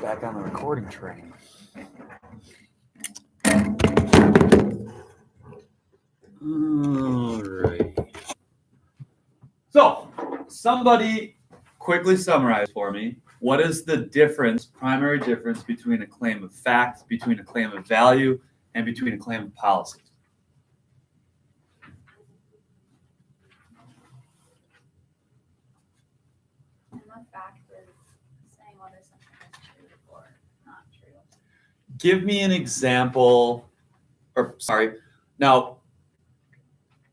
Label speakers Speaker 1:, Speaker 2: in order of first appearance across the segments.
Speaker 1: back on the recording train. All right. So, somebody quickly summarize for me, what is the difference, primary difference between a claim of fact, between a claim of value, and between a claim of policy?
Speaker 2: A fact is saying whether something is true or not true.
Speaker 1: Give me an example, now,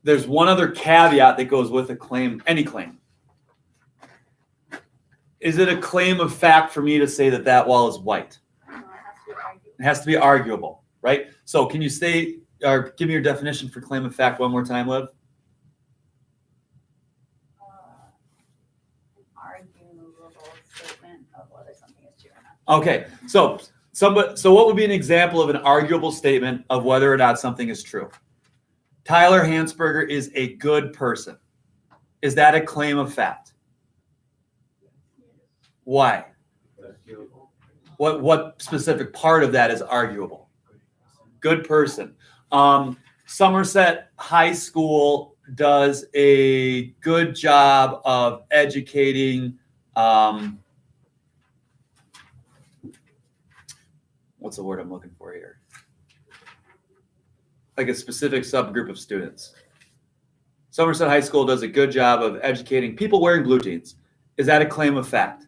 Speaker 1: there's one other caveat that goes with a claim, any claim. Is it a claim of fact for me to say that that wall is white?
Speaker 2: No, it has to be argued.
Speaker 1: It has to be arguable, right? So can you say, or give me your definition for claim of fact one more time, Liv?
Speaker 2: An arguable statement of whether something is true or not.
Speaker 1: Okay, so what would be an example of an arguable statement of whether or not something is true? Tyler Hansberger is a good person. Is that a claim of fact? Why? What specific part of that is arguable? Good person. Somerset High School does a good job of educating, what's the word I'm looking for here? Like a specific subgroup of students. Somerset High School does a good job of educating people wearing blue jeans. Is that a claim of fact?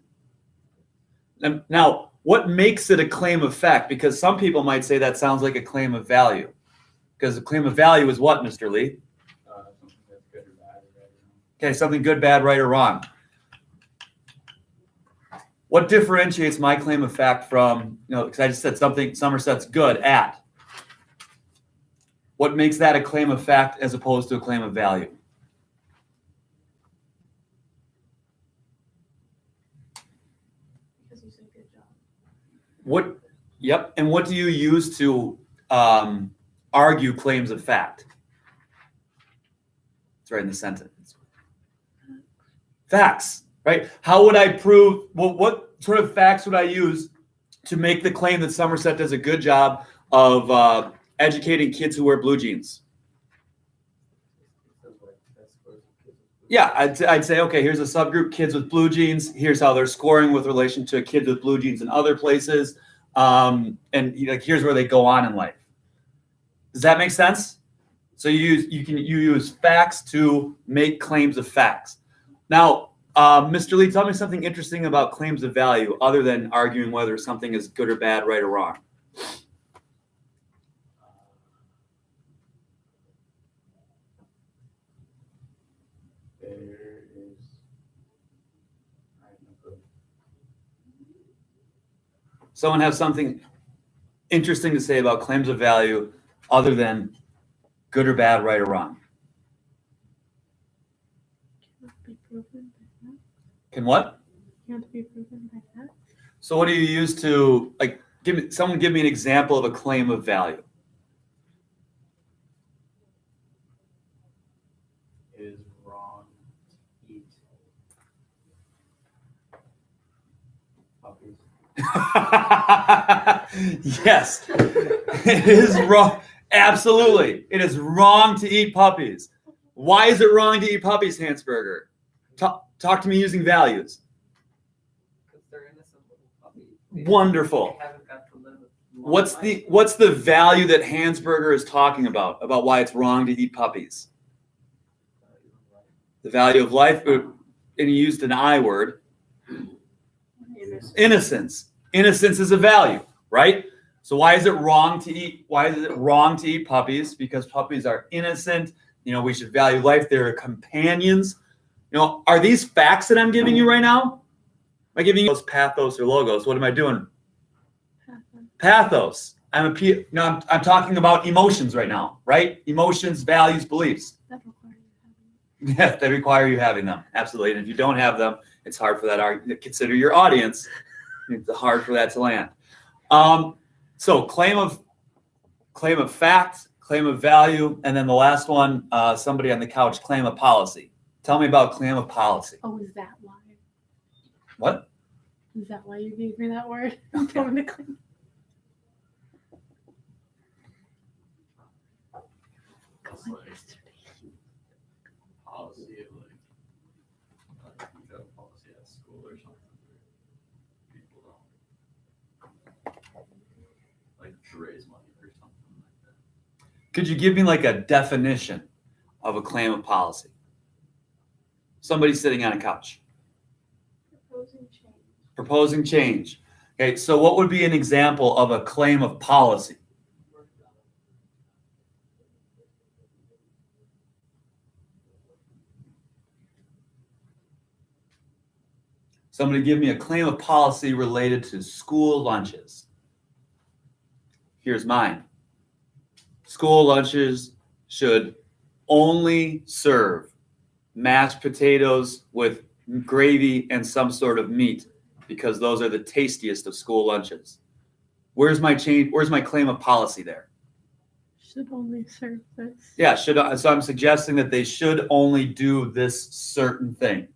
Speaker 1: Now, what makes it a claim of fact? Because some people might say that sounds like a claim of value. Because the claim of value is what, Mr. Lee?
Speaker 3: Something that's good or bad, right?
Speaker 1: Okay, something good, bad, right, or wrong. What differentiates my claim of fact from, because I just said something Somerset's good at. What makes that a claim of fact as opposed to a claim of value?
Speaker 2: Because you said good job.
Speaker 1: And what do you use to argue claims of fact? It's right in the sentence. Facts, right? How would I prove, what sort of facts would I use to make the claim that Somerset does a good job of educating kids who wear blue jeans? Yeah, I'd say, okay, here's a subgroup, kids with blue jeans. Here's how they're scoring with relation to kids with blue jeans in other places. And here's where they go on in life. Does that make sense? So you use facts to make claims of facts. Now, Mr. Lee, tell me something interesting about claims of value other than arguing whether something is good or bad, right or wrong. Someone have something interesting to say about claims of value other than good or bad, right or wrong?
Speaker 4: Be proven by that.
Speaker 1: Can what?
Speaker 4: Can't be proven by that.
Speaker 1: So what do you use to, like, give me an example of a claim of value?
Speaker 3: It is wrong to eat puppies.
Speaker 1: Yes, it is wrong. Absolutely. It is wrong to eat puppies. Why is it wrong to eat puppies, Hansberger? Talk to me using values.
Speaker 5: Because they're innocent little puppies.
Speaker 1: Wonderful.
Speaker 5: They haven't got to live a long life.
Speaker 1: What's the value that Hansberger is talking about why it's wrong to eat puppies? The value of life, and he used an I word. Innocence. Innocence is a value, right? So why is it wrong to eat? Why is it wrong to eat puppies? Because puppies are innocent. We should value life. They're companions. Are these facts that I'm giving you right now? Am I giving you pathos or logos? What am I doing? Pathos. I'm talking about emotions right now, right? Emotions, values, beliefs.
Speaker 4: That requires you having it.
Speaker 1: Yeah, they require you having them. Absolutely. And if you don't have them, it's hard for that. Consider your audience. It's hard for that to land. So claim of fact, claim of value, and then the last one, somebody on the couch, claim of policy. Tell me about claim of policy.
Speaker 4: Oh, is that why?
Speaker 1: What?
Speaker 4: Is that why you gave me that word? Phonetically.
Speaker 3: It's like policy of like you got a policy at school or something. Where people don't like to raise money or something like that.
Speaker 1: Could you give me like a definition of a claim of policy? Somebody sitting on a couch.
Speaker 2: Proposing change.
Speaker 1: Proposing change. Okay, so what would be an example of a claim of policy? Somebody give me a claim of policy related to school lunches. Here's mine. School lunches should only serve mashed potatoes with gravy and some sort of meat because those are the tastiest of school lunches. Where's my change? Where's my claim of policy there?
Speaker 4: Should only serve this.
Speaker 1: Yeah, so I'm suggesting that they should only do this certain thing.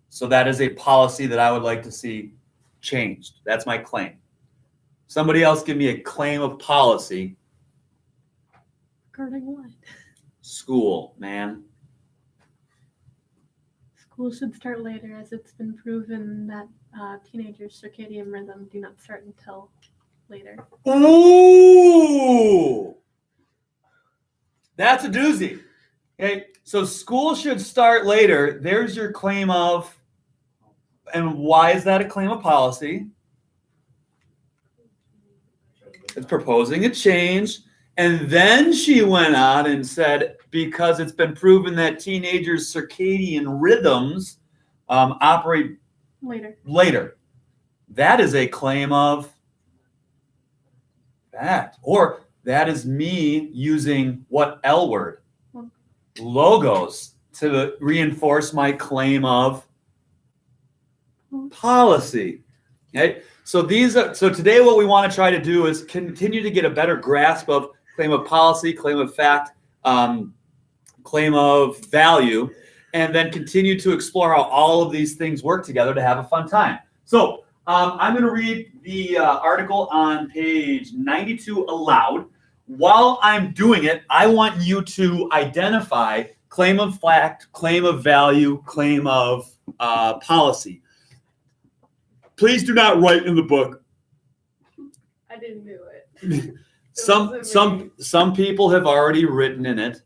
Speaker 1: So that is a policy that I would like to see changed. That's my claim. Somebody else give me a claim of policy.
Speaker 4: Regarding what?
Speaker 1: School, man.
Speaker 4: School should start later, as it's been proven that teenagers' circadian rhythm do not start until later.
Speaker 1: Ooh! That's a doozy. Okay, so school should start later. There's your claim of, and why is that a claim of policy? It's proposing a change. And then she went on and said, because it's been proven that teenagers' circadian rhythms operate
Speaker 4: Later.
Speaker 1: That is a claim of that. Or that is me using what L word? Logos to reinforce my claim of policy. Okay? So today what we want to try to do is continue to get a better grasp of claim of policy, claim of fact, claim of value, and then continue to explore how all of these things work together to have a fun time. So I'm going to read the article on page 92 aloud. While I'm doing it, I want you to identify claim of fact, claim of value, claim of policy. Please do not write in the book.
Speaker 5: I didn't do it.
Speaker 1: Some people have already written in it.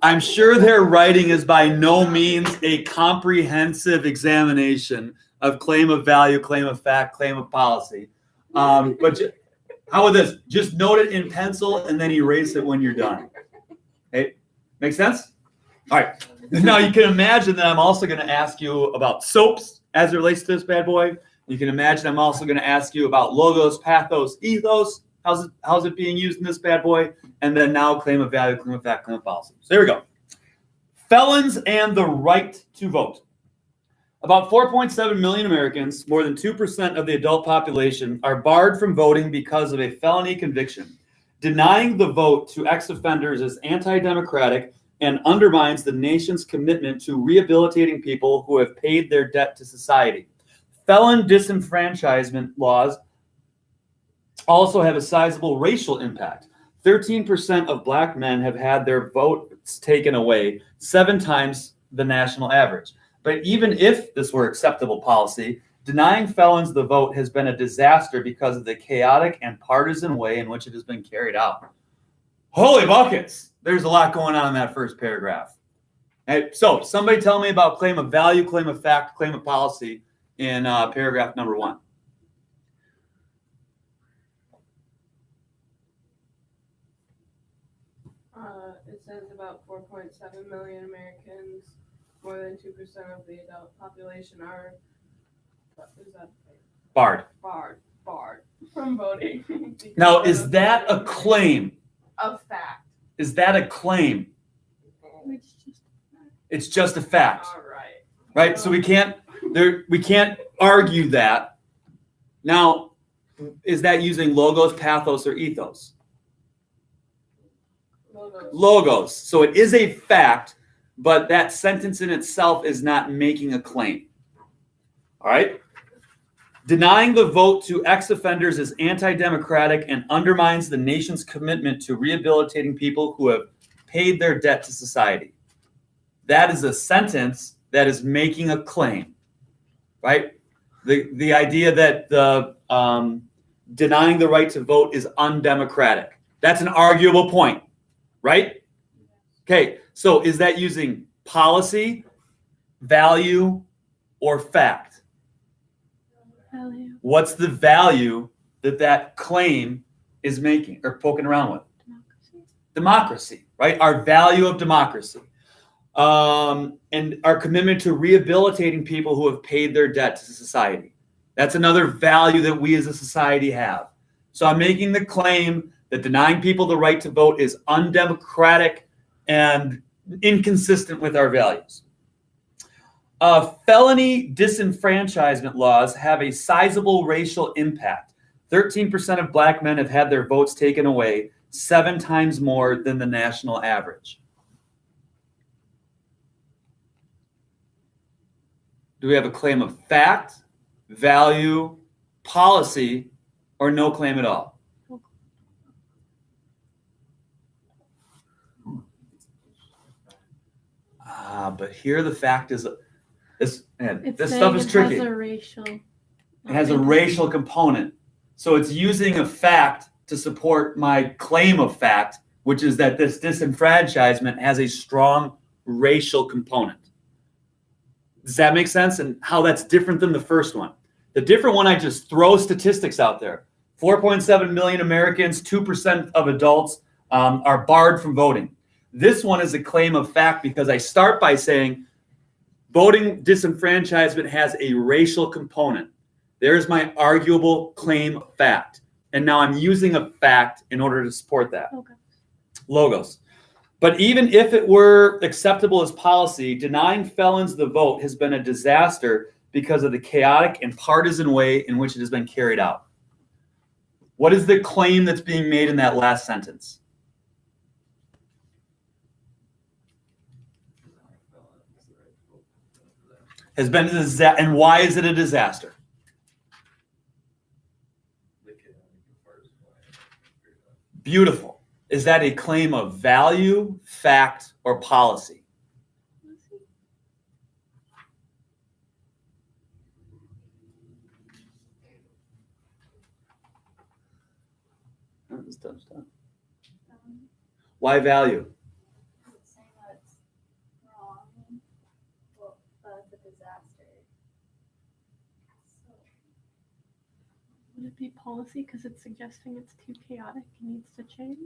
Speaker 1: I'm sure their writing is by no means a comprehensive examination of claim of value, claim of fact, claim of policy. But how about this? Just note it in pencil and then erase it when you're done. Okay, make sense? All right. Now you can imagine that I'm also going to ask you about soaps as it relates to this bad boy. You can imagine I'm also going to ask you about logos, pathos, ethos. How's it being used in this bad boy? And then now claim of value, claim of fact, claim of policy. So there we go. Felons and the right to vote. About 4.7 million Americans, more than 2% of the adult population, are barred from voting because of a felony conviction. Denying the vote to ex-offenders is anti-democratic and undermines the nation's commitment to rehabilitating people who have paid their debt to society. Felon disenfranchisement laws also have a sizable racial impact. 13% of black men have had their votes taken away, 7 times the national average. But even if this were acceptable policy, denying felons the vote has been a disaster because of the chaotic and partisan way in which it has been carried out. Holy buckets! There's a lot going on in that first paragraph. Okay, so somebody tell me about claim of value, claim of fact, claim of policy in paragraph number 1.
Speaker 6: It says about 4.7 million Americans, more than 2% of the adult population are
Speaker 1: Barred.
Speaker 6: barred from voting.
Speaker 1: Now, is that a claim?
Speaker 6: Of fact.
Speaker 1: Is that a claim? It's just a fact.
Speaker 6: All right.
Speaker 1: Right? So we can't argue that. Now, is that using logos, pathos, or ethos? Logos. So it is a fact, but that sentence in itself is not making a claim. All right? Denying the vote to ex-offenders is anti-democratic and undermines the nation's commitment to rehabilitating people who have paid their debt to society. That is a sentence that is making a claim, right? The idea that the denying the right to vote is undemocratic. That's an arguable point, right? Okay, so is that using policy, value, or fact?
Speaker 4: Value.
Speaker 1: What's the value that that claim is making or poking around with?
Speaker 4: Democracy.
Speaker 1: Democracy, right? Our value of democracy. And our commitment to rehabilitating people who have paid their debt to society. That's another value that we as a society have. So I'm making the claim that denying people the right to vote is undemocratic and inconsistent with our values. Felony disenfranchisement laws have a sizable racial impact. 13% of Black men have had their votes taken away, 7 times more than the national average. Do we have a claim of fact, value, policy, or no claim at all? But here the fact is this stuff is tricky.
Speaker 4: It has a racial.
Speaker 1: It has a racial component. So it's using a fact to support my claim of fact, which is that this disenfranchisement has a strong racial component. Does that make sense? And how that's different than the first one. The different one, I just throw statistics out there. 4.7 million Americans, 2% of adults are barred from voting. This one is a claim of fact because I start by saying voting disenfranchisement has a racial component. There's my arguable claim of fact. And now I'm using a fact in order to support that.
Speaker 4: Okay.
Speaker 1: Logos. But even if it were acceptable as policy, denying felons the vote has been a disaster because of the chaotic and partisan way in which it has been carried out. What is the claim that's being made in that last sentence? Has been a disaster. And why is it a disaster? Beautiful. Is that a claim of value, fact, or policy? Why value?
Speaker 2: It's saying that it's wrong, well, it's a disaster. So,
Speaker 4: Would it be policy because it's suggesting it's too chaotic and needs to change?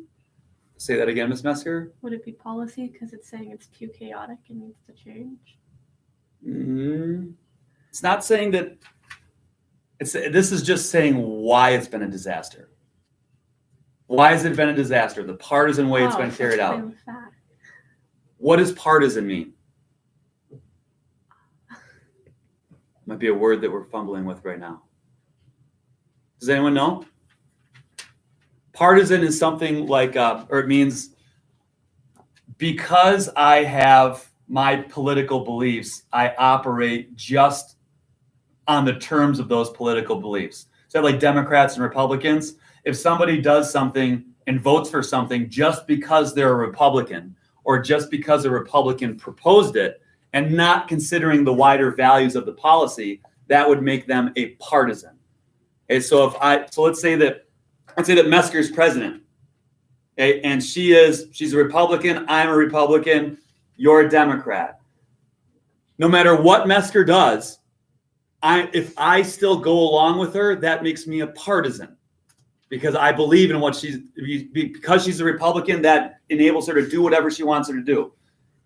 Speaker 1: Say that again, Ms. Mesker.
Speaker 4: Would it be policy because it's saying it's too chaotic and needs to change?
Speaker 1: It's not saying that. This is just saying why it's been a disaster. Why has it been a disaster? The partisan way it's been carried out.
Speaker 4: Fact.
Speaker 1: What does partisan mean? Might be a word that we're fumbling with right now. Does anyone know? Partisan is something like, or it means because I have my political beliefs, I operate just on the terms of those political beliefs. So like Democrats and Republicans, if somebody does something and votes for something just because they're a Republican or just because a Republican proposed it and not considering the wider values of the policy, that would make them a partisan. Okay, so let's say that Mesker is president, okay, and she's a Republican, I'm a Republican, you're a Democrat. No matter what Mesker does, if I still go along with her, that makes me a partisan because I believe in what because she's a Republican, that enables her to do whatever she wants her to do.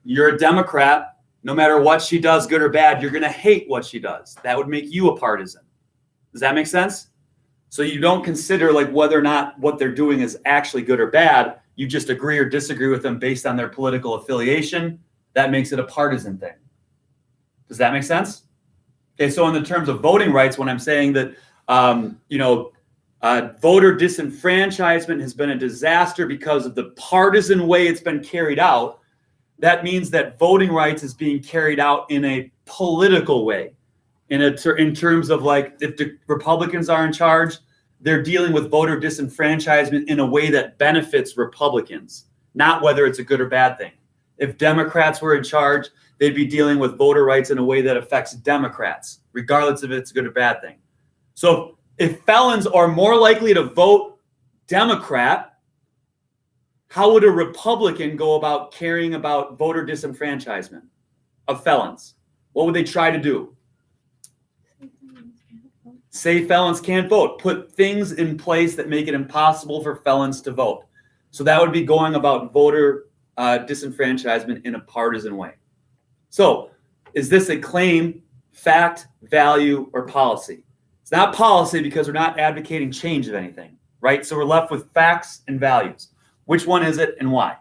Speaker 1: You're a Democrat, no matter what she does, good or bad, you're going to hate what she does. That would make you a partisan. Does that make sense? So you don't consider like whether or not what they're doing is actually good or bad. You just agree or disagree with them based on their political affiliation. That makes it a partisan thing. Does that make sense? Okay, so in the terms of voting rights, when I'm saying that, voter disenfranchisement has been a disaster because of the partisan way it's been carried out, that means that voting rights is being carried out in a political way, in terms of like if the Republicans are in charge, they're dealing with voter disenfranchisement in a way that benefits Republicans, not whether it's a good or bad thing. If Democrats were in charge, they'd be dealing with voter rights in a way that affects Democrats, regardless if it's a good or bad thing. So if felons are more likely to vote Democrat, how would a Republican go about caring about voter disenfranchisement of felons? What would they try to do? Say felons can't vote. Put things in place that make it impossible for felons to vote. So that would be going about voter disenfranchisement in a partisan way. So is this a claim, fact, value, or policy? It's not policy because we're not advocating change of anything, right? So we're left with facts and values. Which one is it and why?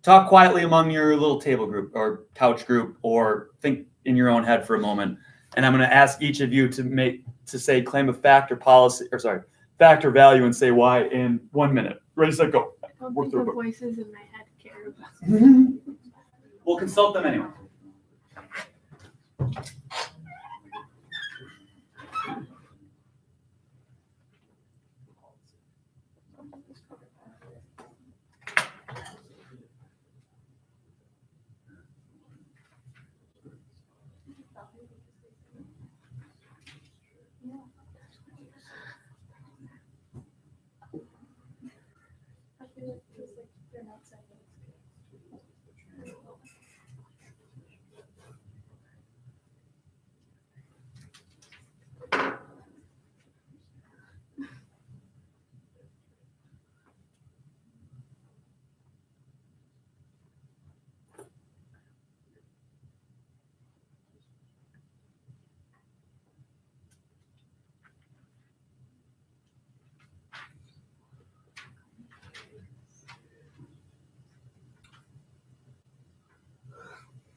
Speaker 1: Talk quietly among your little table group or couch group, or think in your own head for a moment. And I'm going to ask each of you to say claim of fact or policy, or sorry, fact or value, and say why in 1 minute. Ready, set, go.
Speaker 4: I don't
Speaker 1: Work
Speaker 4: think
Speaker 1: through
Speaker 4: the
Speaker 1: it.
Speaker 4: voices in my head care about.
Speaker 1: We'll consult them anyway.
Speaker 2: I feel like it's like they're not saying it's good.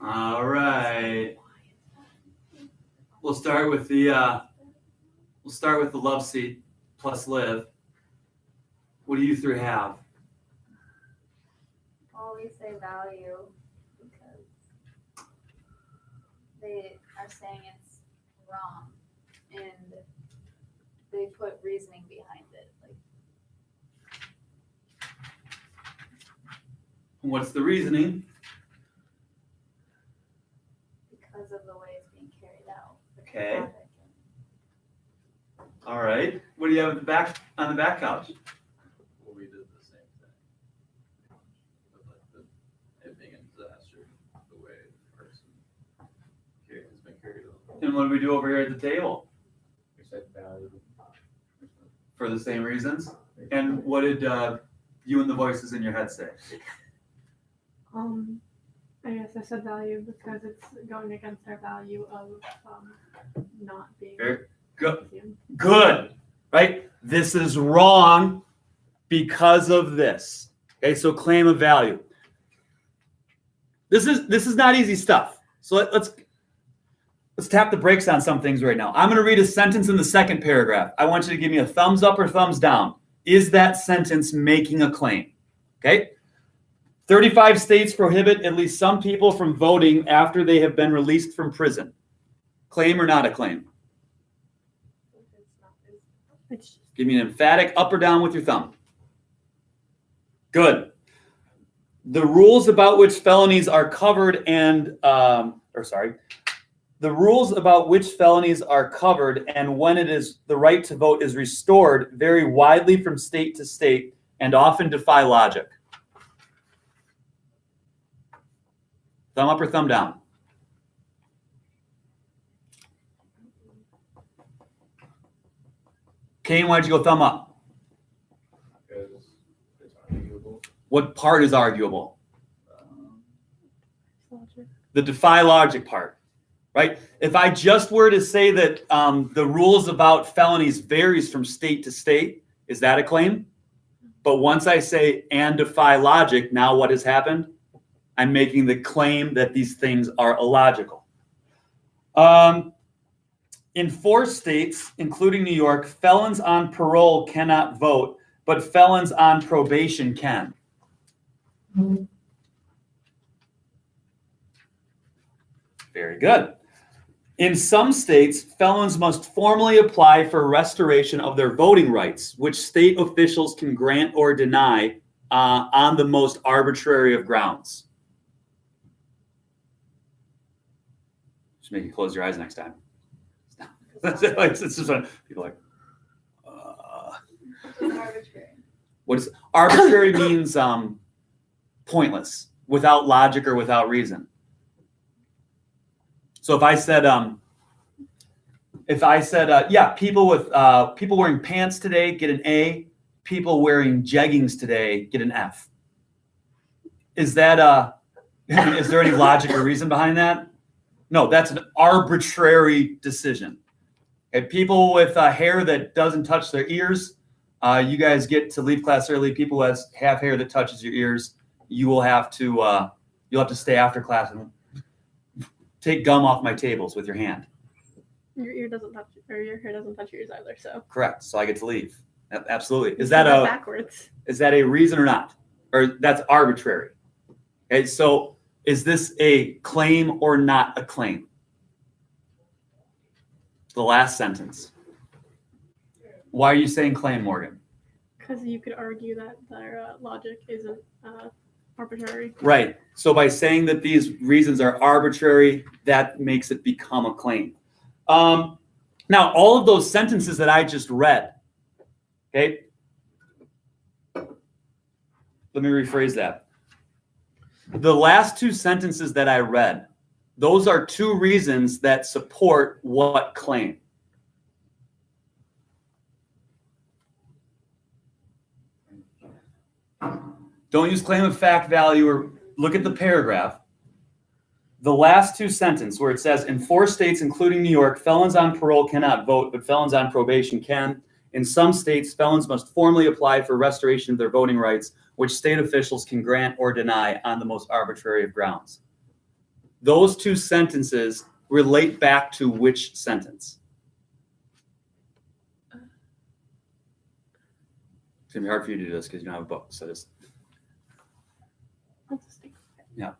Speaker 1: All right. We'll start with the love seat plus live. What do you three have?
Speaker 2: Well, we say value because they are saying it's wrong and they put reasoning behind it. Like,
Speaker 1: What's the reasoning?
Speaker 2: because of the way it's being carried out.
Speaker 1: Okay.
Speaker 2: Logic.
Speaker 1: All right. What do you have at the back on the back couch?
Speaker 3: Well, we did the same thing. But like it being a disaster, the way the person has been carried on.
Speaker 1: And what do we do over here at the table?
Speaker 7: We said value.
Speaker 1: For the same reasons? And what did you and the voices in your head say?
Speaker 4: I guess I said value because it's going against our value of not being.
Speaker 1: Very good.
Speaker 4: consumed.
Speaker 1: Good, right? This is wrong because of this. Okay, so claim of value. This is not easy stuff. So let's tap the brakes on some things right now. I'm going to read a sentence in the second paragraph. I want you to give me a thumbs up or thumbs down. Is that sentence making a claim? Okay. 35 states prohibit at least some people from voting after they have been released from prison. Claim or not a claim?
Speaker 4: It's just
Speaker 1: Give me an emphatic up or down with your thumb. Good. The rules about which felonies are covered the rules about which felonies are covered and when it is the right to vote is restored vary widely from state to state and often defy logic. Thumb up or thumb down? Kane, why'd you go thumb up?
Speaker 7: Because it's arguable.
Speaker 1: What part is arguable?
Speaker 4: logic.
Speaker 1: The defy logic part, right? If I just were to say that the rules about felonies varies from state to state, is that a claim? But once I say and defy logic, now what has happened? I'm making the claim that these things are illogical. In 4 states, including New York, felons on parole cannot vote, but felons on probation can. Very good. In some states, felons must formally apply for restoration of their voting rights, which state officials can grant or deny on the most arbitrary of grounds. Just make you close your eyes next time. It's just when people are like,
Speaker 2: It's arbitrary.
Speaker 1: what is arbitrary means pointless, without logic or without reason. So if I said, yeah, people wearing pants today get an A, people wearing jeggings today get an F. Is that is there any logic or reason behind that? No, that's an arbitrary decision. Okay, people with hair that doesn't touch their ears, you guys get to leave class early. People who have hair that touches your ears, you'll have to stay after class and take gum off my tables with your hand.
Speaker 4: Your ear doesn't touch, or your hair doesn't touch yours either. So
Speaker 1: Correct. So I get to leave. Absolutely. Is
Speaker 4: do
Speaker 1: that
Speaker 4: backwards?
Speaker 1: is that a reason or not? Or that's arbitrary? Okay. So is this a claim or not a claim? The last sentence. Why are you saying claim, Morgan?
Speaker 4: Because you could argue that their logic isn't arbitrary.
Speaker 1: Right. So by saying that these reasons are arbitrary, that makes it become a claim. Now, all of those sentences that I just read, okay, let me rephrase that. The last two sentences that I read, those are two reasons that support what claim? Don't use claim of fact value or look at the paragraph. The last two sentences where it says, in 4 states, including New York, felons on parole cannot vote, but felons on probation can. In some states, felons must formally apply for restoration of their voting rights, which state officials can grant or deny on the most arbitrary of grounds. Those two sentences relate back to which sentence? It's going to be hard for you to do this because you don't have a book. So just
Speaker 4: I'll just think.
Speaker 1: yeah.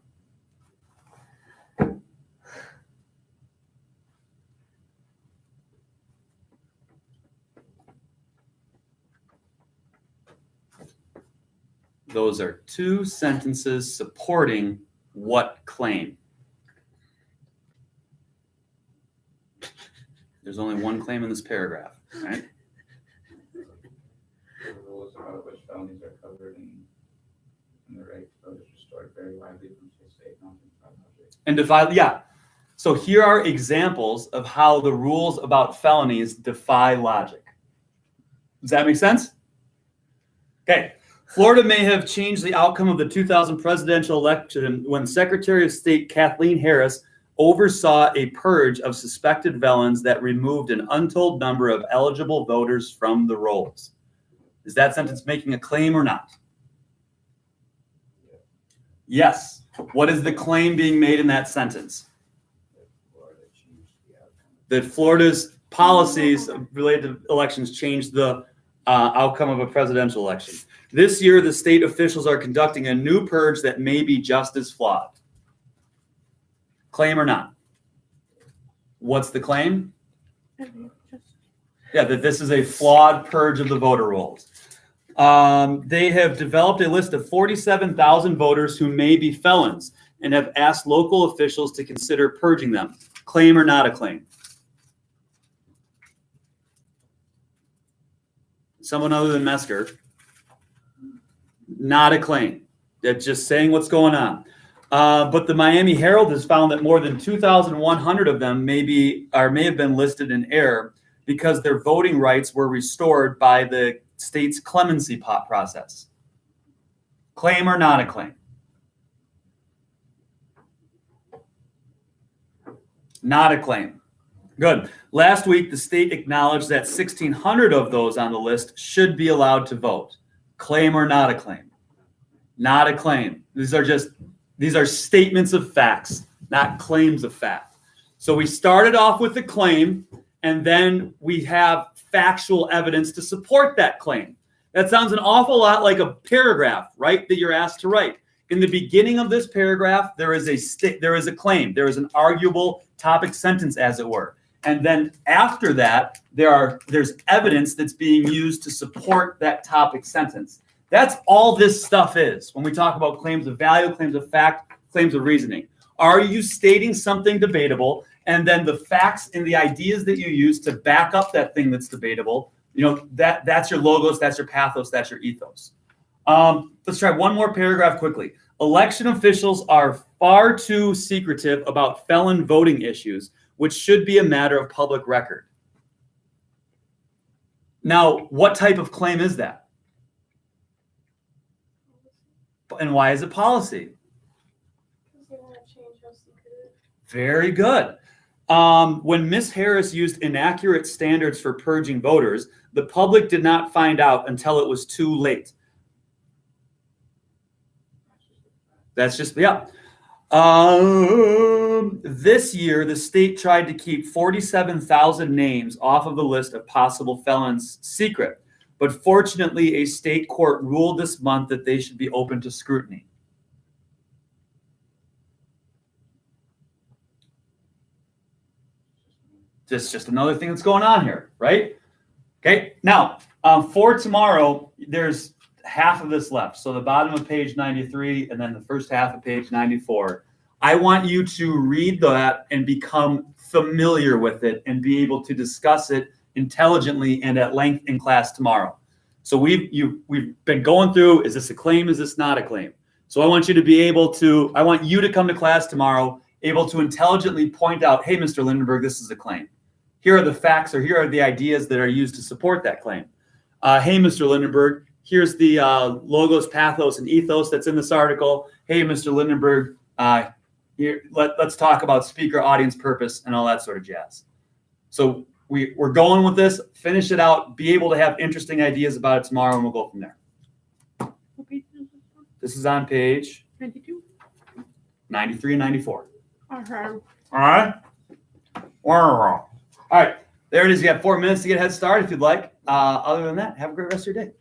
Speaker 1: Those are two sentences supporting what claim? There's only one claim in this paragraph, right?
Speaker 7: The rules about which felonies are covered in the right to vote is restored very widely from state to state, not in chronology.
Speaker 1: And defy, yeah. So here are examples of how the rules about felonies defy logic. Does that make sense? Okay. Florida may have changed the outcome of the 2000 presidential election when Secretary of State Kathleen Harris oversaw a purge of suspected felons that removed an untold number of eligible voters from the rolls. Is that sentence making a claim or not? Yes. What is the claim being made in that sentence? That Florida's policies related to elections changed the outcome of a presidential election. This year, the state officials are conducting a new purge that may be just as flawed. Claim or not? What's the claim? Yeah, that this is a flawed purge of the voter rolls. They have developed a list of 47,000 voters who may be felons and have asked local officials to consider purging them. Claim or not a claim? Someone other than Mesker. Not a claim. They're just saying what's going on. But the Miami Herald has found that more than 2,100 of them may have been listed in error because their voting rights were restored by the state's clemency process. Claim or not a claim? Not a claim. Good. Last week, the state acknowledged that 1,600 of those on the list should be allowed to vote. Claim or not a claim? Not a claim. These are statements of facts, not claims of fact. So we started off with the claim, and then we have factual evidence to support that claim. That sounds an awful lot like a paragraph, right, that you're asked to write. in the beginning of this paragraph, there is a claim, there is an arguable topic sentence, as it were. And then after that, there's evidence that's being used to support that topic sentence. That's all this stuff is when we talk about claims of value, claims of fact, claims of reasoning. Are you stating something debatable, and then the facts and the ideas that you use to back up that thing that's debatable, that's your logos, that's your pathos, that's your ethos. Let's try one more paragraph quickly. Election officials are far too secretive about felon voting issues, which should be a matter of public record. Now, what type of claim is that? And why is it policy?
Speaker 6: Because they want to change how secret.
Speaker 1: Very good. When Ms. Harris used inaccurate standards for purging voters, the public did not find out until it was too late. That's just, yeah. This year, the state tried to keep 47,000 names off of the list of possible felons secret. But fortunately, a state court ruled this month that they should be open to scrutiny. Just another thing that's going on here, right? Okay, now, for tomorrow, there's half of this left. So the bottom of page 93 and then the first half of page 94. I want you to read that and become familiar with it and be able to discuss it intelligently and at length in class tomorrow. So we've been going through, is this a claim? Is this not a claim? So I want you to come to class tomorrow, able to intelligently point out, hey, Mr. Lindenberg, this is a claim. Here are the facts, or here are the ideas that are used to support that claim. Hey, Mr. Lindenberg, here's the logos, pathos, and ethos that's in this article. Hey, Mr. Lindenberg, let's talk about speaker, audience purpose, and all that sort of jazz. So we're going with this, finish it out, be able to have interesting ideas about it tomorrow, and we'll go from there. This is on page
Speaker 4: 92.
Speaker 1: 93 and 94.
Speaker 4: Uh-huh.
Speaker 1: All right? All right. There it is. You have 4 minutes to get a head start if you'd like. Other than that, have a great rest of your day.